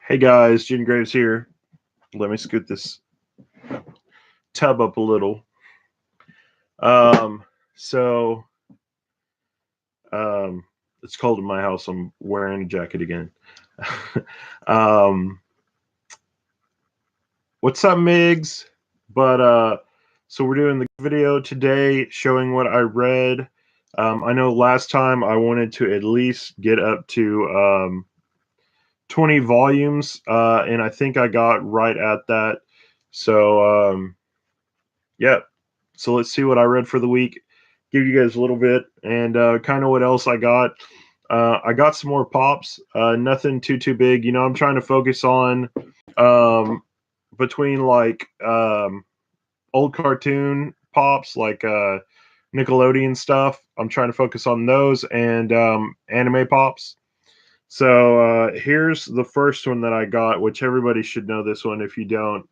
Hey guys, Gene Graves here. Let me scoot this tub up a little. Um, so um, it's cold in my house. I'm wearing a jacket again. um, what's up, Migs? So we're doing the video today, showing what I read. I know last time I wanted to at least get up to 20 volumes, and I think I got right at that. So yeah. So let's see what I read for the week. Give you guys a little bit and kind of what else I got. I got some more pops. Nothing too big. I'm trying to focus on um, between like old cartoon pops, like Nickelodeon stuff. I'm trying to focus on those and anime pops. So here's the first one that I got, which everybody should know this one. If you don't,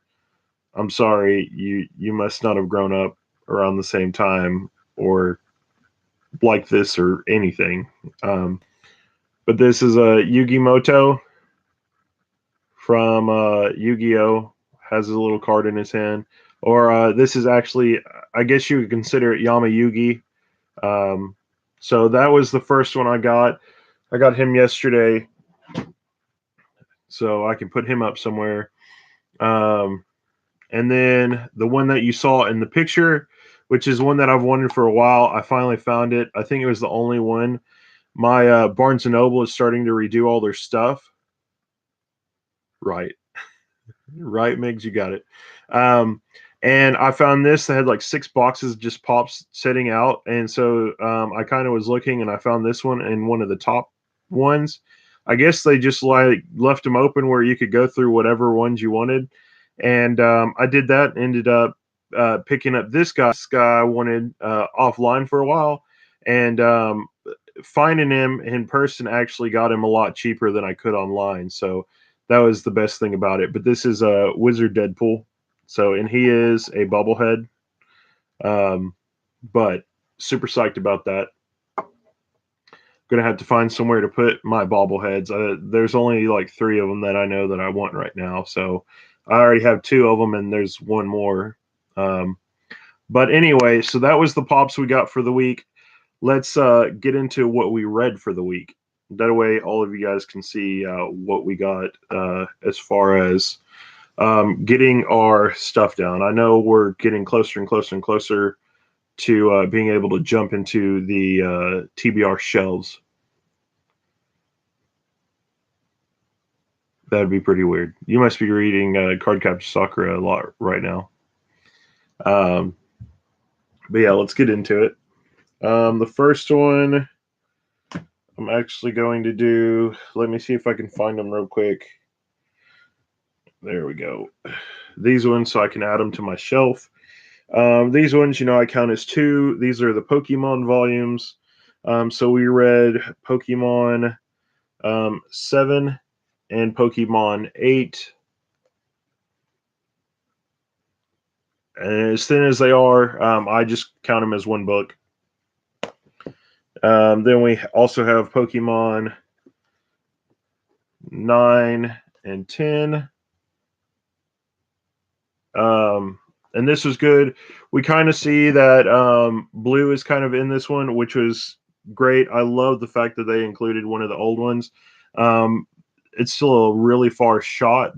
I'm sorry. You must not have grown up around the same time or like this or anything. Um, but this is a Yugi Moto from Yu-Gi-Oh! Has a little card in his hand. Or this is actually, I guess you would consider it Yama Yugi. Um, so that was the first one I got. I got him yesterday, so I can put him up somewhere. Um, and then the one that you saw in the picture, which is one that I've wanted for a while, I finally found it. I think it was the only one. My Barnes and Noble is starting to redo all their stuff. Right, right, Migs, you got it. Um, and I found this that had like 6 boxes just pops sitting out, and so I kind of was looking, and I found this one and one of the top ones. I guess they just like left them open where you could go through whatever ones you wanted, and I did that. Ended up picking up this guy. This guy I wanted offline for a while, and finding him in person actually got him a lot cheaper than I could online. So that was the best thing about it. But this is a Wizard Deadpool. So, and he is a bubblehead. Um, but super psyched about that. Gonna have to find somewhere to put my bobbleheads. There's only like 3 of them that I know that I want right now. So I already have 2 of them, and there's one more. Um, but anyway, so that was the pops we got for the week. Let's get into what we read for the week. That way, all of you guys can see what we got as far as getting our stuff down. I know we're getting closer and closer and closer to being able to jump into the TBR shelves. That'd be pretty weird. You must be reading Cardcaptor Sakura a lot right now. Um, but yeah, let's get into it. The first one I'm actually going to do, let me see if I can find them real quick. There we go. These ones, so I can add them to my shelf. These ones, I count as 2. These are the Pokemon volumes. So we read Pokemon 7 and Pokemon 8. And as thin as they are, I just count them as one book. Then we also have Pokemon 9 and 10. And this was good. We kind of see that Blue is kind of in this one, which was great. I love the fact that they included one of the old ones. It's still a really far shot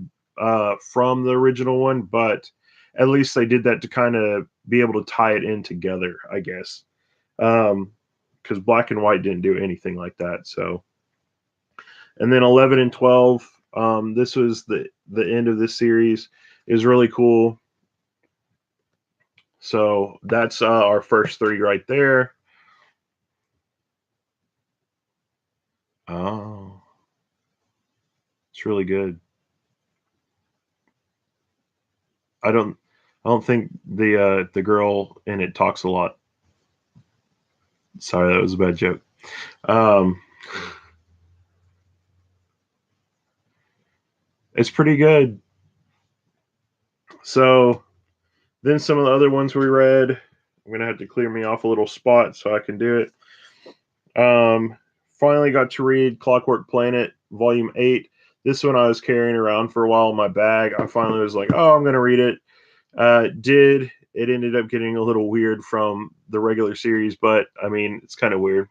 from the original one, but at least they did that to kind of be able to tie it in together, I guess. Because Black and White didn't do anything like that. So, and then 11 and 12. This was the end of this series. Is really cool. So that's our first 3 right there. Oh, it's really good. I don't think the girl in it talks a lot. Sorry, that was a bad joke. Um, it's pretty good. So then some of the other ones we read, I'm gonna have to clear me off a little spot so I can do it. Finally got to read Clockwork Planet Volume 8. This one I was carrying around for a while in my bag. I finally was like, oh, I'm going to read it. Did. It ended up getting a little weird from the regular series, but I mean, it's kind of weird.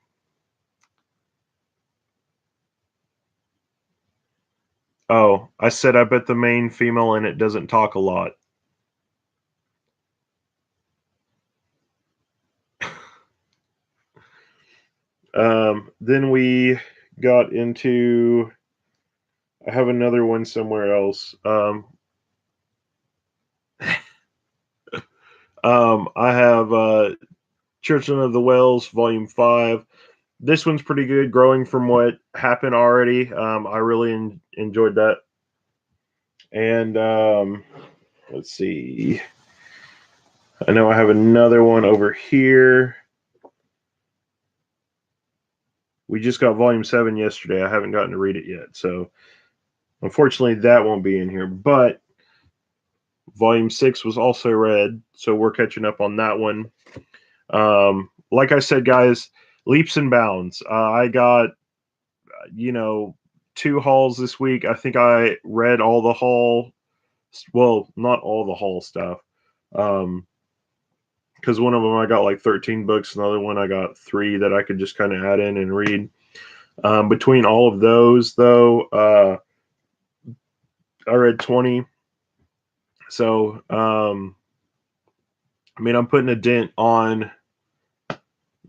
Oh, I said I bet the main female in it doesn't talk a lot. Then we got into. I have another one somewhere else. I have Children of the Wells, Volume 5. This one's pretty good, growing from what happened already. I really enjoyed that. And let's see. I know I have another one over here. We just got Volume 7 yesterday. I haven't gotten to read it yet. So unfortunately, that won't be in here. But Volume 6 was also read. So we're catching up on that one. Like I said, guys, leaps and bounds. I got, you know, 2 hauls this week. I think I read all the haul. Well, not all the haul stuff. Because one of them I got like 13 books, another one I got 3 that I could just kind of add in and read. Between all of those, though, I read 20. So, I mean, I'm putting a dent on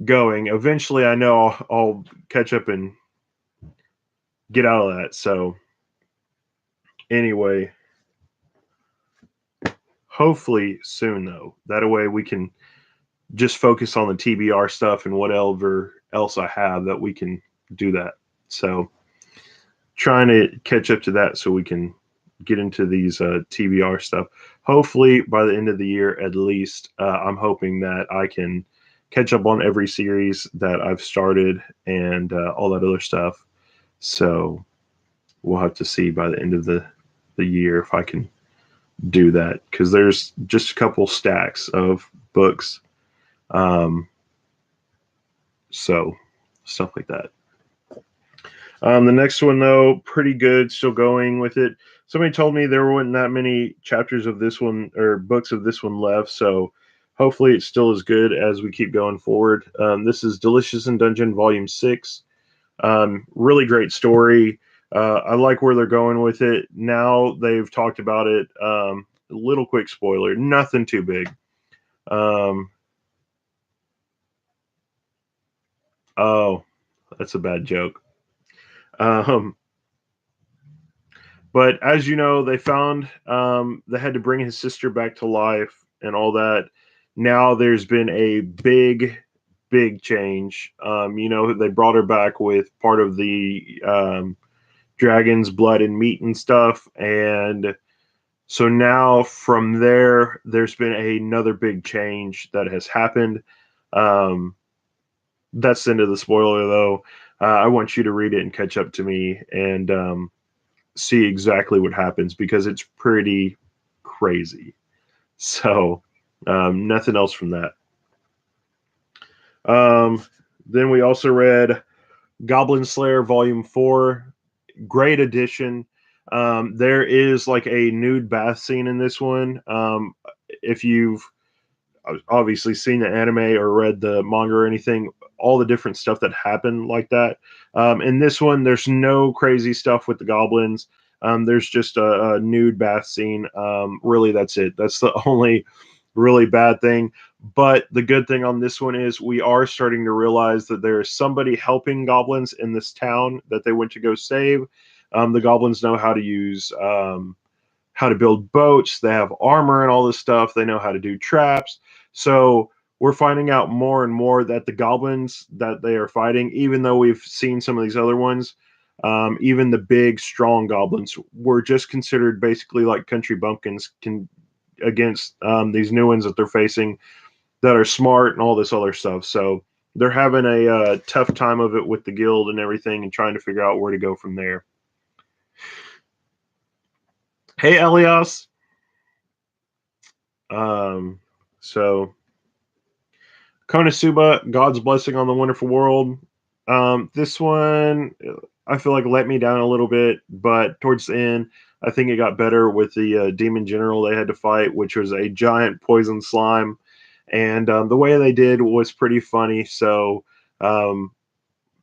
going. Eventually, I know I'll catch up and get out of that. So, anyway, hopefully soon, though. That way we can just focus on the TBR stuff and whatever else I have that we can do that. So, trying to catch up to that so we can get into these TBR stuff. Hopefully, by the end of the year, at least, I'm hoping that I can catch up on every series that I've started and all that other stuff. So we'll have to see by the end of the year if I can do that, because there's just a couple stacks of books. Um, so stuff like that. The next one, though, pretty good. Still going with it. Somebody told me there weren't that many chapters of this one or books of this one left. So hopefully it's still as good as we keep going forward. This is Delicious in Dungeon Volume 6. Really great story. I like where they're going with it. Now they've talked about it. Little quick spoiler, nothing too big. Oh, that's a bad joke. Um, But as you know, they found they had to bring his sister back to life and all that. Now there's been a big change. They brought her back with part of the dragon's blood and meat and stuff. And so now from there, there's been another big change that has happened. Um, that's the end of the spoiler, though. I want you to read it and catch up to me. And see exactly what happens because it's pretty crazy. So, nothing else from that. Then we also read Goblin Slayer Volume 4. Great edition. There is like a nude bath scene in this one. If you've obviously seen the anime or read the manga or anything, all the different stuff that happened like that. In this one, there's no crazy stuff with the goblins. There's just a nude bath scene. Really, that's it. That's the only really bad thing. But the good thing on this one is we are starting to realize that there is somebody helping goblins in this town that they went to go save. The goblins know how to use how to build boats. They have armor and all this stuff. They know how to do traps. So we're finding out more and more that the goblins that they are fighting, even though we've seen some of these other ones, even the big, strong goblins were just considered basically like country bumpkins against these new ones that they're facing that are smart and all this other stuff. So they're having a tough time of it with the guild and everything and trying to figure out where to go from there. Hey, Elias. So Konosuba, God's Blessing on the Wonderful World. This one, I feel like let me down a little bit, but towards the end, I think it got better with the demon general they had to fight, which was a giant poison slime, and the way they did was pretty funny. So um,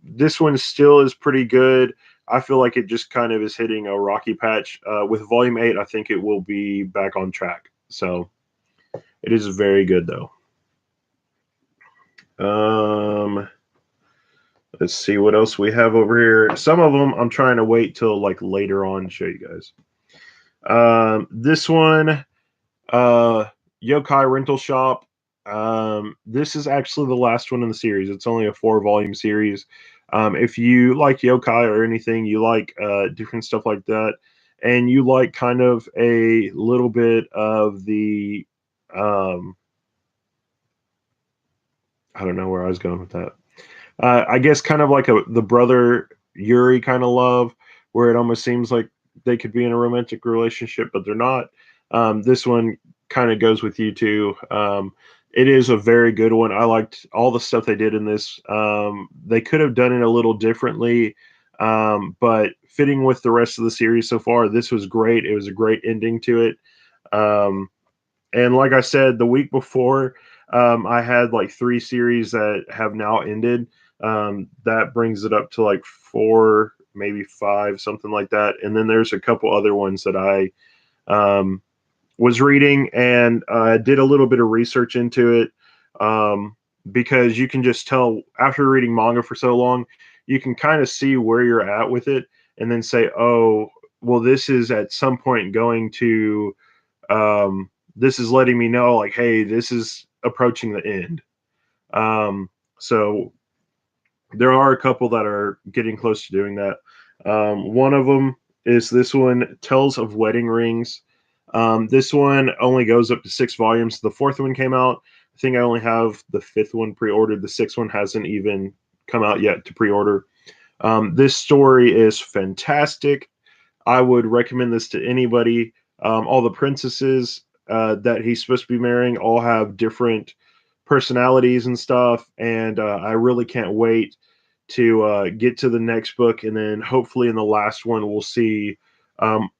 this one still is pretty good. I feel like it just kind of is hitting a rocky patch. With Volume 8, I think it will be back on track. So it is very good, though. Um, let's see what else we have over here. Some of them I'm trying to wait till like later on to show you guys. This one, uh, Yokai Rental Shop. This is actually the last one in the series. It's only a 4 volume series. If you like yokai or anything, you like different stuff like that, and you like kind of a little bit of the, um, I don't know where I was going with that. I guess kind of like the brother Yuri kind of love, where it almost seems like they could be in a romantic relationship, but they're not. This one kind of goes with you too. It is a very good one. I liked all the stuff they did in this. They could have done it a little differently, but fitting with the rest of the series so far, this was great. It was a great ending to it. Um, and like I said, the week before, I had like 3 series that have now ended. That brings it up to like 4, maybe 5, something like that. And then there's a couple other ones that I um, was reading and did a little bit of research into it, because you can just tell after reading manga for so long, you can kind of see where you're at with it and then say, oh, well, this is at some point going to this is letting me know like, hey, this is approaching the end. So there are a couple that are getting close to doing that. One of them is this one, Tales of Wedding Rings. This one only goes up to 6 volumes. The fourth one came out. I think I only have the fifth one pre-ordered. The sixth one hasn't even come out yet to pre-order. This story is fantastic. I would recommend this to anybody. All the princesses that he's supposed to be marrying all have different personalities and stuff, and I really can't wait to get to the next book, and then hopefully in the last one we'll see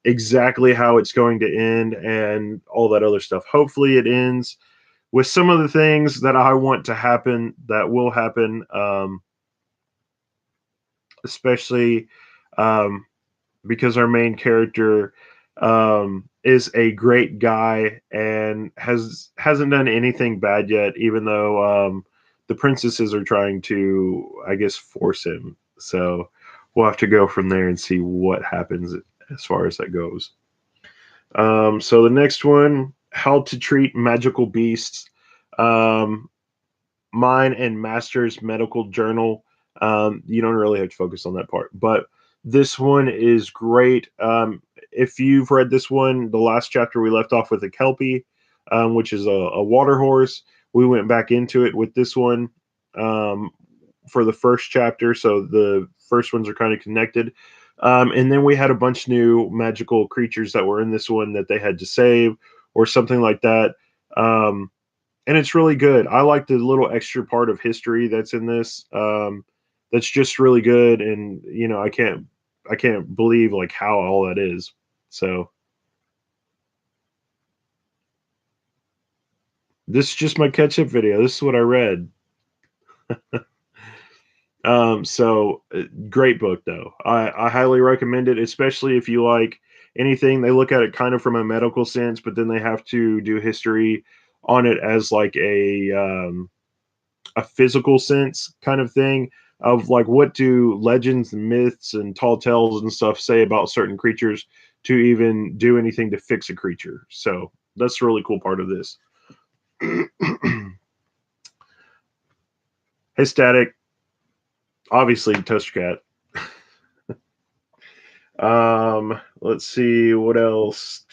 exactly how it's going to end and all that other stuff. Hopefully it ends with some of the things that I want to happen that will happen, especially um, because our main character is a great guy and hasn't done anything bad yet, even though the princesses are trying to, I guess, force him. So we'll have to go from there and see what happens as far as that goes. So the next one, How to Treat Magical Beasts. Um, Mine and Master's Medical Journal. You don't really have to focus on that part, but this one is great. If you've read this one, the last chapter we left off with a Kelpie, which is a water horse. We went back into it with this one um, for the first chapter, so the first ones are kind of connected. And then we had a bunch of new magical creatures that were in this one that they had to save or something like that. And it's really good. I like the little extra part of history that's in this. That's just really good, and I can't believe like how all that is. So this is just my catch up video. This is what I read. Great book though. I highly recommend it, especially if you like anything. They look at it kind of from a medical sense, but then they have to do history on it as like a physical sense kind of thing of like what do legends and myths and tall tales and stuff say about certain creatures to even do anything to fix a creature. So that's a really cool part of this. Hey, Static, obviously Toaster Cat. Let's see what else.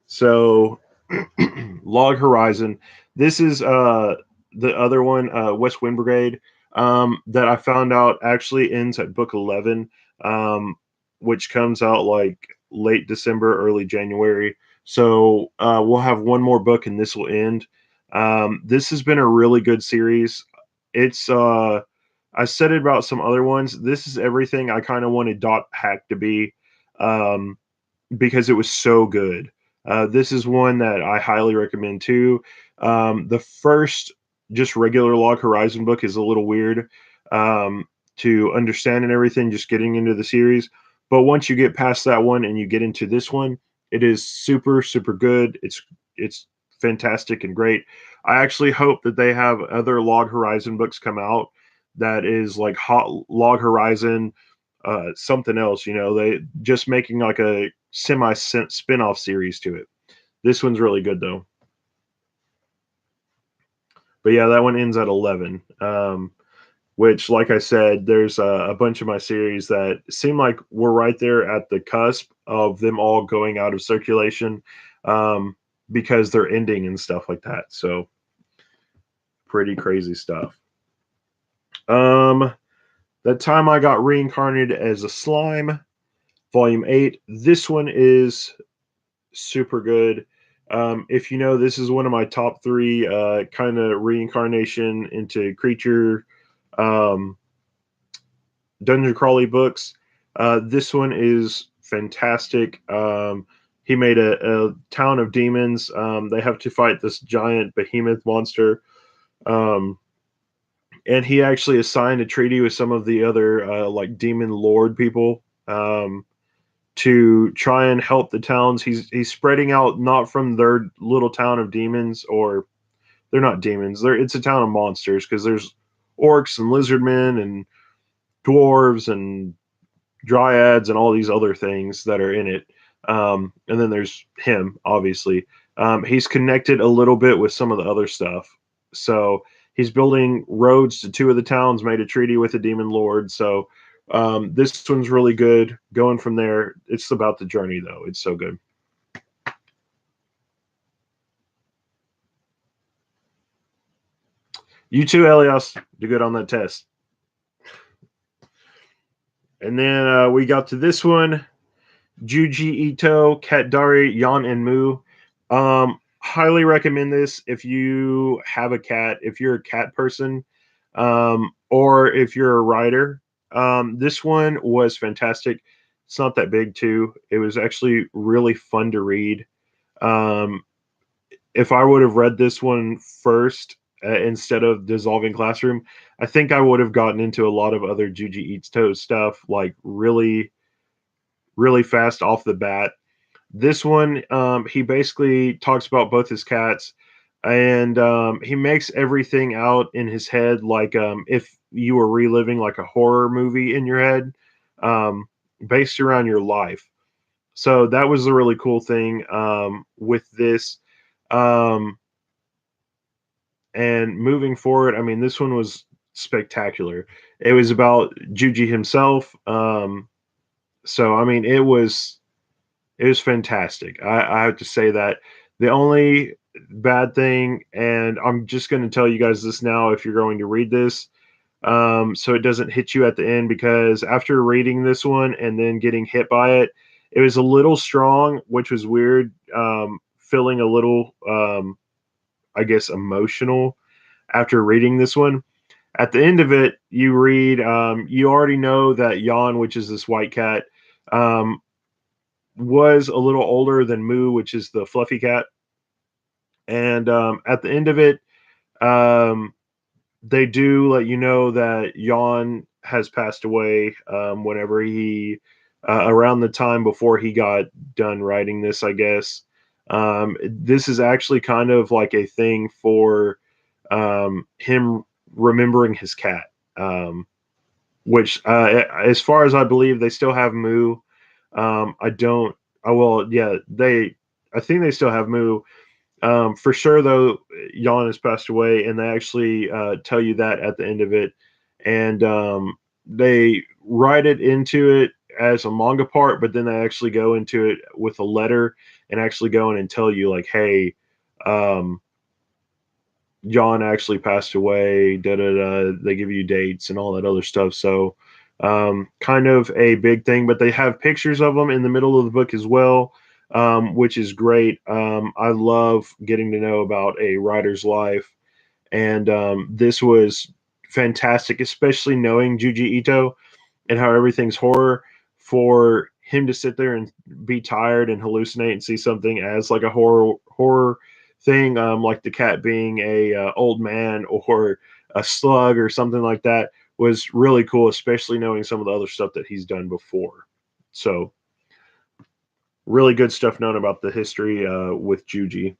So Log Horizon. This is the other one, West Wind Brigade, that I found out actually ends at book 11, which comes out like late December, early January. So we'll have one more book and this will end. This has been a really good series. It's I said it about some other ones. This is everything I kind of wanted Dot Hack to be, um, because it was so good. This is one that I highly recommend too. The first just regular Log Horizon book is a little weird um, to understand and everything, just getting into the series. But once you get past that one and you get into this one, it is super super good. It's fantastic and great. I actually hope that they have other Log Horizon books come out that is like Hot Log Horizon, something else. You know, they just making like a semi spin-off series to it. This one's really good though. But yeah, that one ends at 11. Which, like I said, there's a bunch of my series that seem like we're right there at the cusp of them all going out of circulation, um, because they're ending and stuff like that. So pretty crazy stuff. Um, that time I got reincarnated as a slime, volume 8. This one is super good. If you know, this is one of my top three kind of reincarnation into creature um, dungeon crawly books. This one is fantastic. He made a town of demons. They have to fight this giant behemoth monster. Um, and he actually assigned a treaty with some of the other like demon lord people. To try and help the towns. He's spreading out not from their little town of demons, or they're not demons. It's a town of monsters because there's orcs and lizardmen and dwarves and dryads and all these other things that are in it. And then there's him, obviously. He's connected a little bit with some of the other stuff. So he's building roads to two of the towns, made a treaty with the demon lord. So this one's really good. Going from there, it's about the journey, though. It's so good. You too, Elias. Do good on that test. And then we got to this one. Juji Ito, Katdari, Yan, and Mu. Highly recommend this if you have a cat, if you're a cat person, or if you're a writer. This one was fantastic. It's not that big, too. It was actually really fun to read. Um, if I would have read this one first instead of Dissolving Classroom, I think I would have gotten into a lot of other Juji Ito stuff, like really, really fast off the bat. This one, he basically talks about both his cats, and he makes everything out in his head like if you were reliving like a horror movie in your head, um, based around your life. So that was a really cool thing with this. Um, and moving forward, I mean, this one was spectacular. It was about Juji himself. So I mean, it was fantastic. I have to say that the only bad thing, and I'm just going to tell you guys this now if you're going to read this, so it doesn't hit you at the end, because after reading this one and then getting hit by it, it was a little strong, which was weird. Feeling a little, I guess, emotional after reading this one. At the end of it, you read, you already know that Jan, which is this white cat, um, was a little older than Moo, which is the fluffy cat. And at the end of it, um, they do let you know that Jan has passed away whenever around the time before he got done writing this, I guess. This is actually kind of like a thing for him remembering his cat, which, as far as I believe, they still have Moo. I don't. Oh well, yeah. I think they still have Moo. For sure, though, Jan has passed away, and they actually tell you that at the end of it, and they write it into it as a manga part, but then they actually go into it with a letter and actually go in and tell you like, hey, um, John actually passed away. Da da da. They give you dates and all that other stuff. So, kind of a big thing. But they have pictures of them in the middle of the book as well. which is great. I love getting to know about a writer's life, and this was fantastic, especially knowing Juji Ito and how everything's horror. For him to sit there and be tired and hallucinate and see something as like a horror thing, like the cat being a old man or a slug or something like that, was really cool, especially knowing some of the other stuff that he's done before. So really good stuff known about the history with Juji.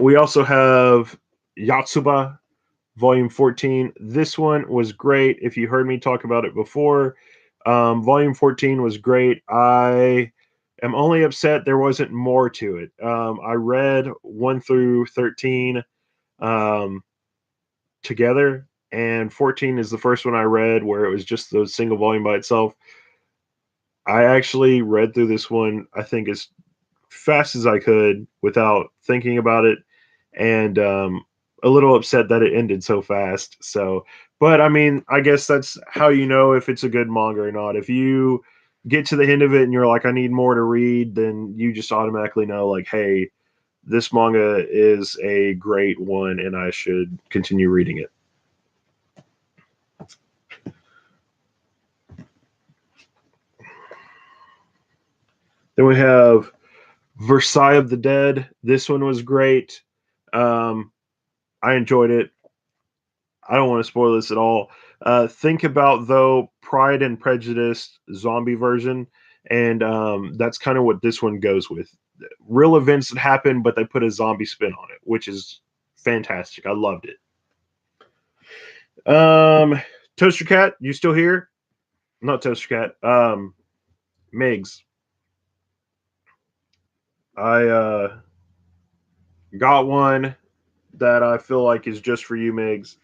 We also have Yatsuba Volume 14. This one was great. If you heard me talk about it before, Volume 14 was great. I am only upset there wasn't more to it. I read 1 through 13 um, together, and 14 is the first one I read where it was just the single volume by itself. I actually read through this one, I think, as fast as I could without thinking about it, and a little upset that it ended so fast. So, but I mean, I guess that's how you know if it's a good manga or not. If you get to the end of it and you're like, I need more to read, then you just automatically know, like, hey, this manga is a great one, and I should continue reading it. Then we have Versailles of the Dead. This one was great. Um, I enjoyed it. I don't want to spoil this at all. Think about though Pride and Prejudice zombie version, and that's kind of what this one goes with. Real events that happen, but they put a zombie spin on it, which is fantastic. I loved it. Um, Toaster Cat, you still here? Not Toaster Cat. Migs. I got one that I feel like is just for you, Migs.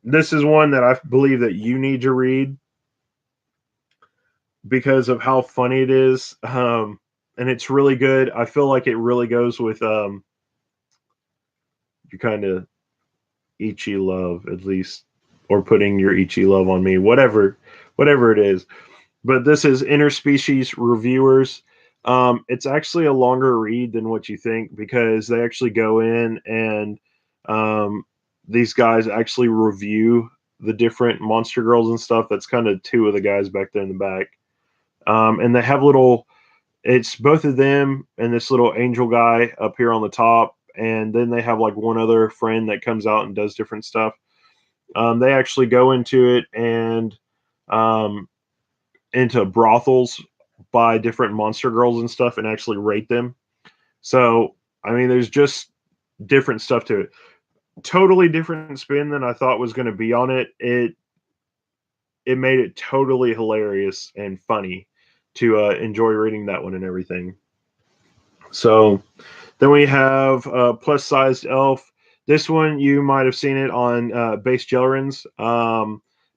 This is one that I believe that you need to read because of how funny it is. And it's really good. I feel like it really goes with your kind of Ichi love, at least, or putting your Ichi love on me, whatever it is. But this is Interspecies Reviewers. It's actually a longer read than what you think because they actually go in and these guys actually review the different monster girls and stuff. That's kind of two of the guys back there in the back. And they have little, it's both of them and this little angel guy up here on the top. And then they have like one other friend that comes out and does different stuff. They actually go into it and um, into brothels by different monster girls and stuff and actually rate them. So, I mean, there's just different stuff to it. Totally different spin than I thought was going to be on it. It made it totally hilarious and funny to enjoy reading that one and everything. So then we have Plus Sized Elf. This one you might have seen it on Base Jellerins.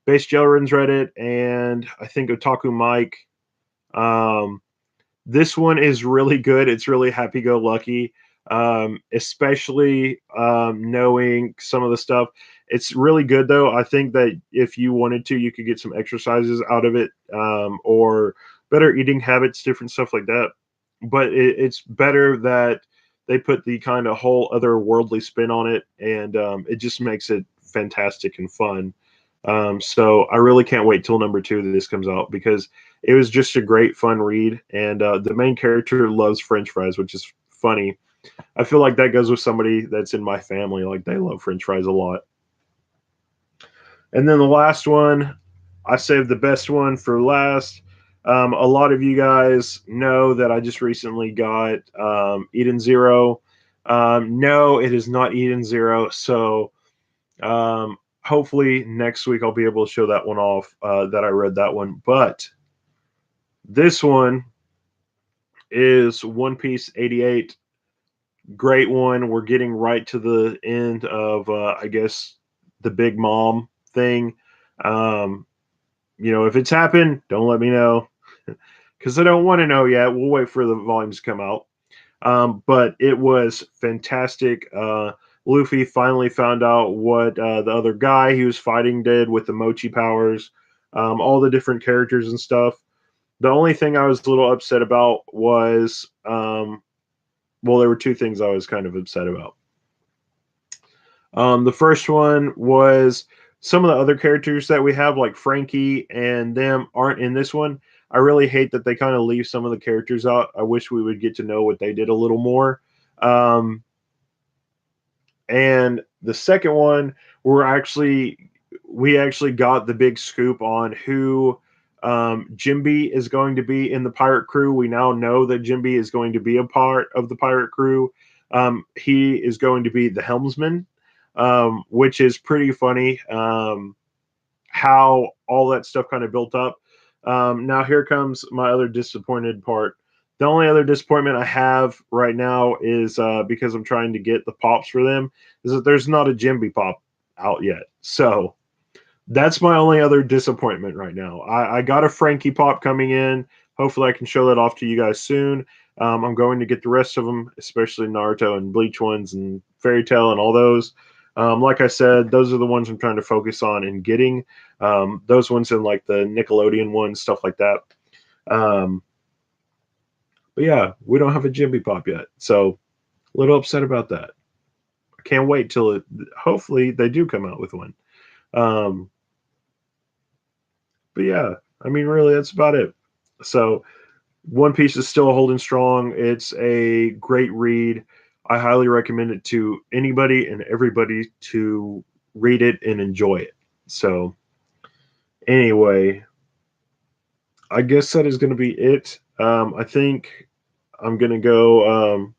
Base Jellerins read it, and I think Otaku Mike. Um, this one is really good. It's really happy go lucky, especially knowing some of the stuff. It's really good though. I think that if you wanted to, you could get some exercises out of it, or better eating habits, different stuff like that. But it's better that they put the kind of whole other worldly spin on it, and it just makes it fantastic and fun. So I really can't wait till number 2 that this comes out because it was just a great fun read, and the main character loves French fries, which is funny. I feel like that goes with somebody that's in my family, like they love French fries a lot. And then the last one, I saved the best one for last. A lot of you guys know that I just recently got Eden Zero. No, it is not Eden Zero. So hopefully next week I'll be able to show that one off that I read that one. But this one is One Piece 88. Great one. We're getting right to the end of, I guess, the Big Mom thing. Um, if it's happened, don't let me know because I don't want to know yet. We'll wait for the volumes to come out. But it was fantastic. Luffy finally found out what the other guy he was fighting did with the mochi powers, all the different characters and stuff. The only thing I was a little upset about was, well, there were two things I was kind of upset about. The first one was some of the other characters that we have, like Frankie and them, aren't in this one. I really hate that they kind of leave some of the characters out. I wish we would get to know what they did a little more. Um, and the second one, we actually got the big scoop on who Jimby is going to be in the pirate crew. We now know that Jimby is going to be a part of the pirate crew. He is going to be the helmsman, which is pretty funny. How all that stuff kind of built up. Now here comes my other disappointed part. The only other disappointment I have right now is because I'm trying to get the pops for them, is that there's not a Jimby pop out yet. So that's my only other disappointment right now. I got a Frankie pop coming in. Hopefully, I can show that off to you guys soon. I'm going to get the rest of them, especially Naruto and Bleach ones and Fairy Tail and all those. Like I said, those are the ones I'm trying to focus on and getting. Those ones in like the Nickelodeon ones, stuff like that. Um, but yeah, we don't have a Jimby pop yet, so a little upset about that. I can't wait till it. Hopefully, they do come out with one. Um, but yeah, I mean, really, that's about it. So One Piece is still holding strong. It's a great read. I highly recommend it to anybody and everybody to read it and enjoy it. So anyway, I guess that is going to be it. I think I'm going to go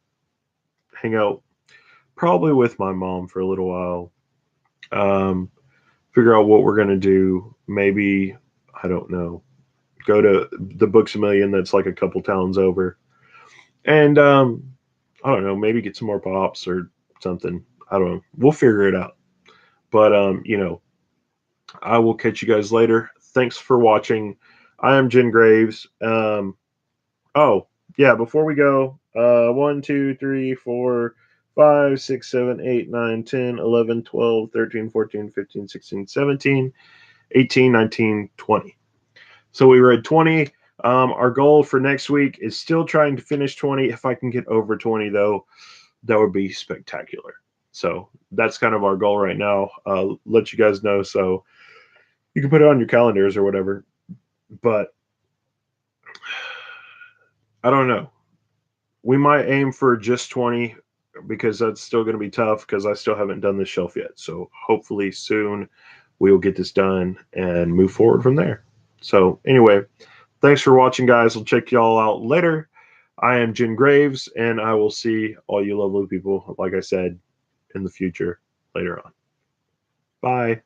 hang out probably with my mom for a little while. Um, Figure out what we're going to do. Maybe, I don't know, go to the Books a Million that's like a couple towns over. And I don't know, maybe get some more pops or something. I don't know. We'll figure it out. But I will catch you guys later. Thanks for watching. I am Jen Graves. Oh, yeah, before we go, 1, 2, 3, 4, 5, 6, 7, 8, 9, 10, 11, 12, 13, 14, 15, 16, 17, 18, 19, 20. So we read 20. Our goal for next week is still trying to finish 20. If I can get over 20, though, that would be spectacular. So that's kind of our goal right now. Let you guys know so you can put it on your calendars or whatever. But I don't know. We might aim for just 20 because that's still going to be tough because I still haven't done this shelf yet. So hopefully soon we will get this done and move forward from there. So anyway, thanks for watching, guys. I'll check y'all out later. I am Jen Graves, and I will see all you lovely people, like I said, in the future later on. Bye.